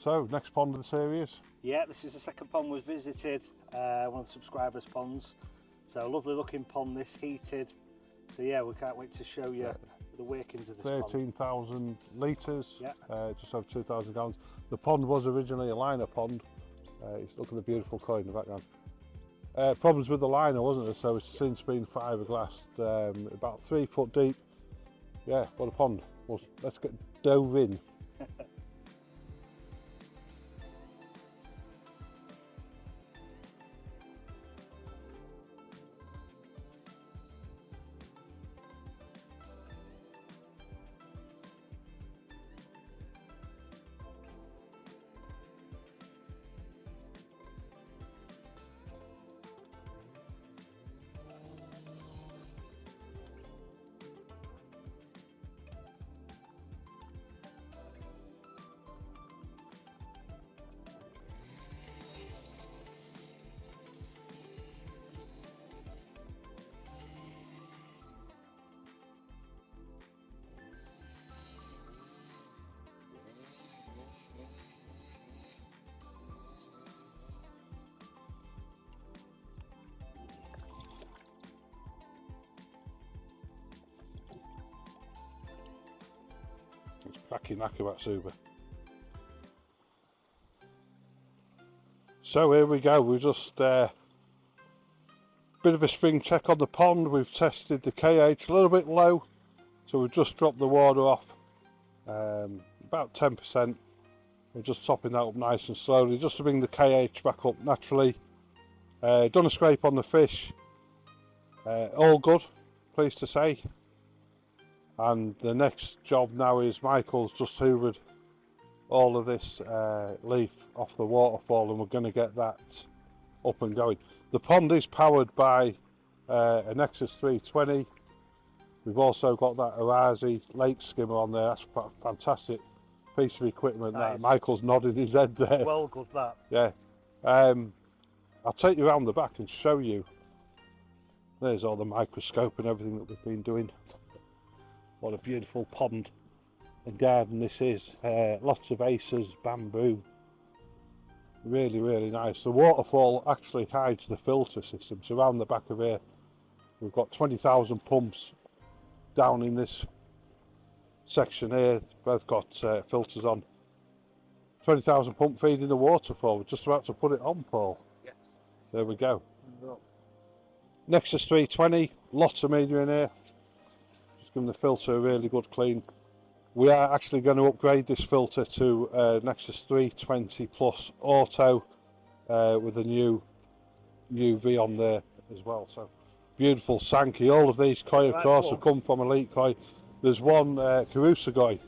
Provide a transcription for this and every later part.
So, next pond of the series. Yeah, this is the second pond we've visited, one of the subscribers' ponds. So, a lovely looking pond, this, heated. So yeah, we can't wait to show you the workings of this 13,000 litres, yeah. Just over 2,000 gallons. The pond was originally a liner pond. Look at the beautiful koi in the background. Problems with the liner, wasn't there? So it's since been fiberglassed, about 3 foot deep. Yeah, what a pond. Well, let's get dove in. It's cracking Acrobat Super. So here we go, we just bit of a spring check on the pond. We've tested the KH a little bit low, so we've just dropped the water off about 10%. We're just topping that up nice and slowly just to bring the KH back up naturally. Done a scrape on the fish, all good, pleased to say. And the next job now is Michael's just hoovered all of this leaf off the waterfall, and we're going to get that up and going. The pond is powered by a Nexus 320. We've also got that Arazi lake skimmer on there. That's a fantastic piece of equipment. Nice. That Michael's nodding his head there. Well good, that. Yeah. I'll take you around the back and show you. There's all the microscope and everything that we've been doing. What a beautiful pond and garden this is. Lots of acers, bamboo. Really, really nice. The waterfall actually hides the filter system. So around the back of here, we've got 20,000 pumps down in this section here. Both got filters on. 20,000 pump feeding the waterfall. We're just about to put it on, Paul. Yes. There we go. Nexus 320, lots of media in here. Give the filter a really good clean. We are actually going to upgrade this filter to Nexus 320 Plus Auto with a new UV on there as well. So beautiful Sankey. All of these koi, of course, have come from Elite Koi. There's one Karusagoi,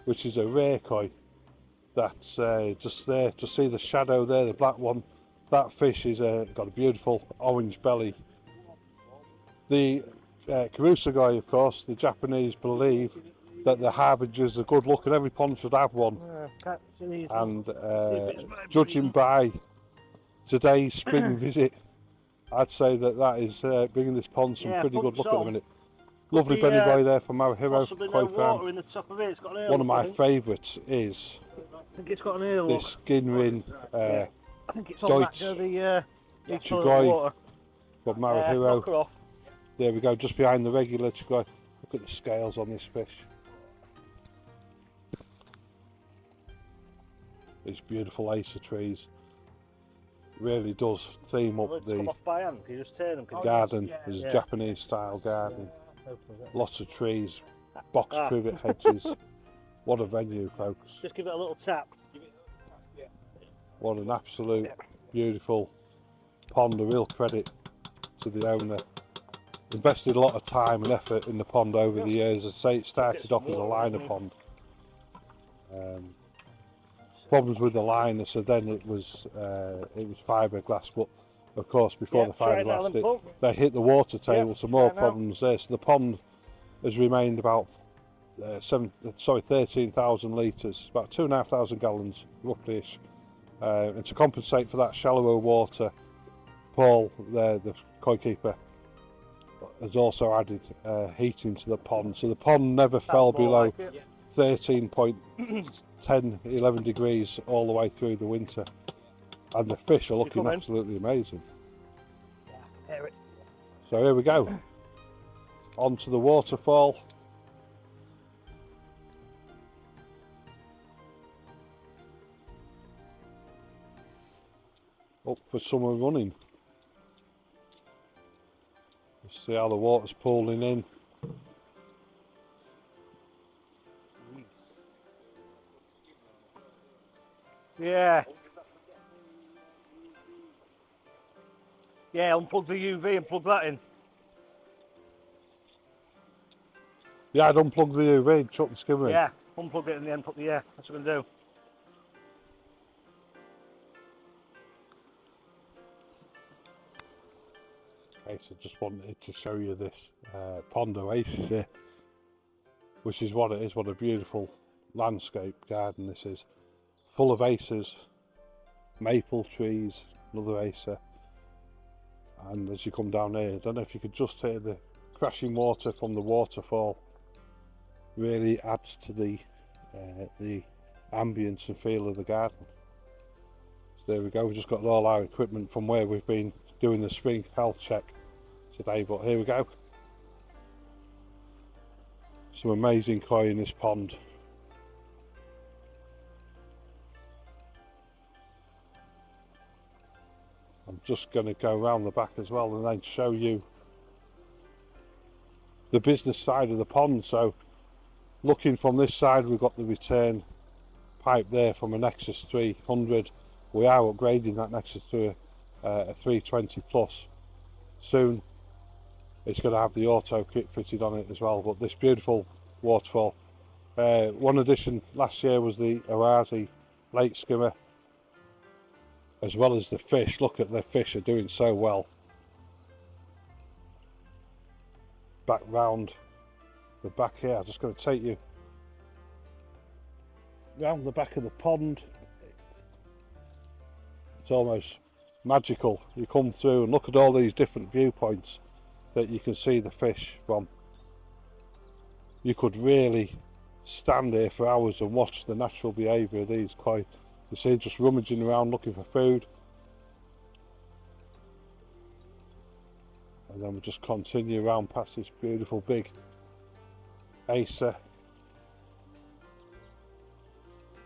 which is a rare koi. That's just there to see the shadow there, the black one. That fish is got a beautiful orange belly. The Karusagoi, of course, the Japanese believe that the harbingers are good luck and every pond should have one. And judging by today's spring visit, I'd say that is bringing this pond some pretty good luck at the minute. Lovely belly boy there from our hero koi farm. In the top of it. It's got an one of my favourites is I think it's got an ear this Ginrin I think it's on Deutsch the Ichigoi from Marahiro. Off. There we go, just behind the regular Ichigoi. Look at the scales on this fish. These beautiful acer trees. Really does theme up the garden. There's a Japanese style garden. Lots of trees, box privet hedges. What a venue, folks. Just give it a little tap. What an absolute beautiful pond, a real credit to the owner. Invested a lot of time and effort in the pond over the years. I'd say it started off as a liner pond. Problems with the liner, so then it was fiberglass, but of course before the fiberglass they hit the water table, so more problems there. So the pond has remained about 13,000 litres, about 2,500 gallons roughly-ish. And to compensate for that shallower water, Paul, the koi keeper, has also added heating to the pond, so the pond never fell below 13.10, 11 degrees all the way through the winter, and the fish are looking come in? absolutely amazing. Yeah, hear it. So here we go, onto the waterfall. Up for summer running. See how the water's pooling in. Yeah. Yeah, unplug the UV and plug that in. Yeah, I'd unplug the UV and chuck the skimmer in. Yeah, unplug it in the end, put the, yeah, that's what I'm going to do. Okay, so just wanted to show you this pond oasis here, which is what it is. What a beautiful landscape garden this is, full of acers, maple trees, another acer, and as you come down here, I don't know if you could just hear the crashing water from the waterfall. Really adds to the ambience and feel of the garden. So there we go, we've just got all our equipment from where we've been doing the spring health check today, but here we go. Some amazing koi in this pond. I'm just going to go around the back as well and then show you the business side of the pond. So looking from this side, we've got the return pipe there from a Nexus 300. We are upgrading that Nexus to a 320 plus soon. It's going to have the auto kit fitted on it as well. But this beautiful waterfall. One addition last year was the Arazi lake skimmer, as well as the fish. Look at the fish are doing so well. Back round the back here, I'm just going to take you round the back of the pond. It's almost magical. You come through and look at all these different viewpoints that you can see the fish from. You could really stand here for hours and watch the natural behaviour of these koi. You see, just rummaging around looking for food. And then we'll just continue around past this beautiful big acer.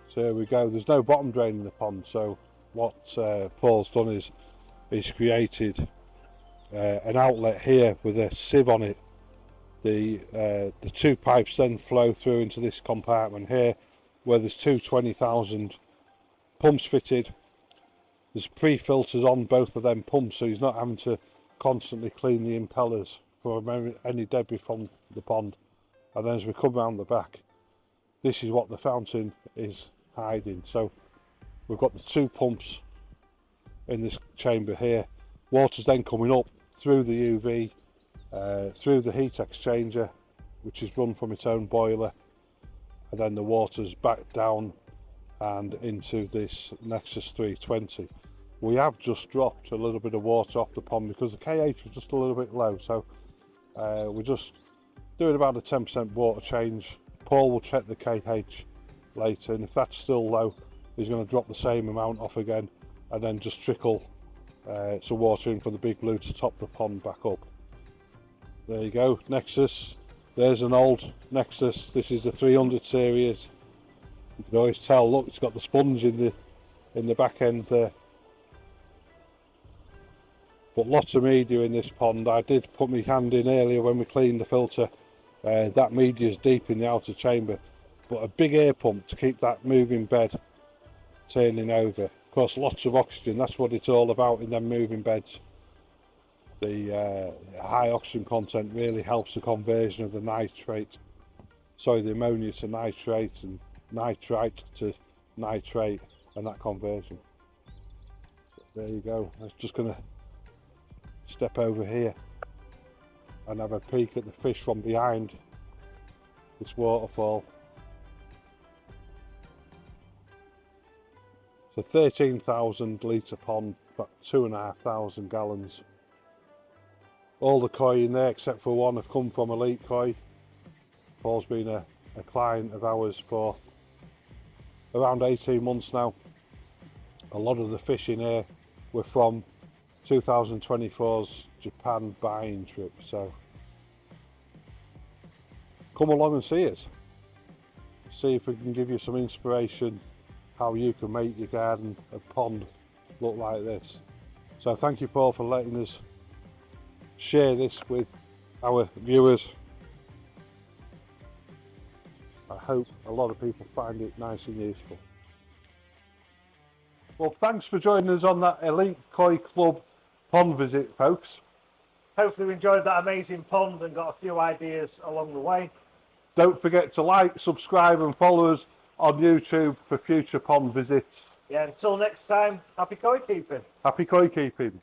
So here we go. There's no bottom drain in the pond, so what Paul's done is he's created an outlet here with a sieve on it. The two pipes then flow through into this compartment here, where there's two 20,000 pumps fitted. There's pre-filters on both of them pumps, so he's not having to constantly clean the impellers for any debris from the pond. And then as we come round the back, this is what the fountain is hiding. So we've got the two pumps in this chamber here. Water's then coming up through the UV, through the heat exchanger, which is run from its own boiler, and then the water's back down and into this Nexus 320. We have just dropped a little bit of water off the pond because the KH was just a little bit low, so we're just doing about a 10% water change. Paul will check the KH later, and if that's still low, he's going to drop the same amount off again and then just trickle some water in from the big blue to top the pond back up. There you go, Nexus. There's an old Nexus. This is the 300 series. You can always tell, look, it's got the sponge in the back end there. But lots of media in this pond. I did put my hand in earlier when we cleaned the filter. That media is deep in the outer chamber, but a big air pump to keep that moving bed turning over. Of course, lots of oxygen. That's what it's all about in them moving beds. The high oxygen content really helps the conversion of the the ammonia to nitrate and nitrite to nitrate, and that conversion. There you go. I was just going to step over here and have a peek at the fish from behind this waterfall. It's a 13,000 litre pond, about 2,500 gallons. All the koi in there except for one have come from elite koi. Paul's been a a client of ours for around 18 months now. A lot of the fish in here were from 2024's Japan buying trip, so come along and see us. See if we can give you some inspiration how you can make your garden, a pond, look like this. So thank you, Paul, for letting us share this with our viewers. I hope a lot of people find it nice and useful. Well, thanks for joining us on that Elite Koi Club pond visit, folks. Hopefully we enjoyed that amazing pond and got a few ideas along the way. Don't forget to like, subscribe and follow us on YouTube for future pond visits. Yeah, until next time, happy koi keeping. Happy koi keeping.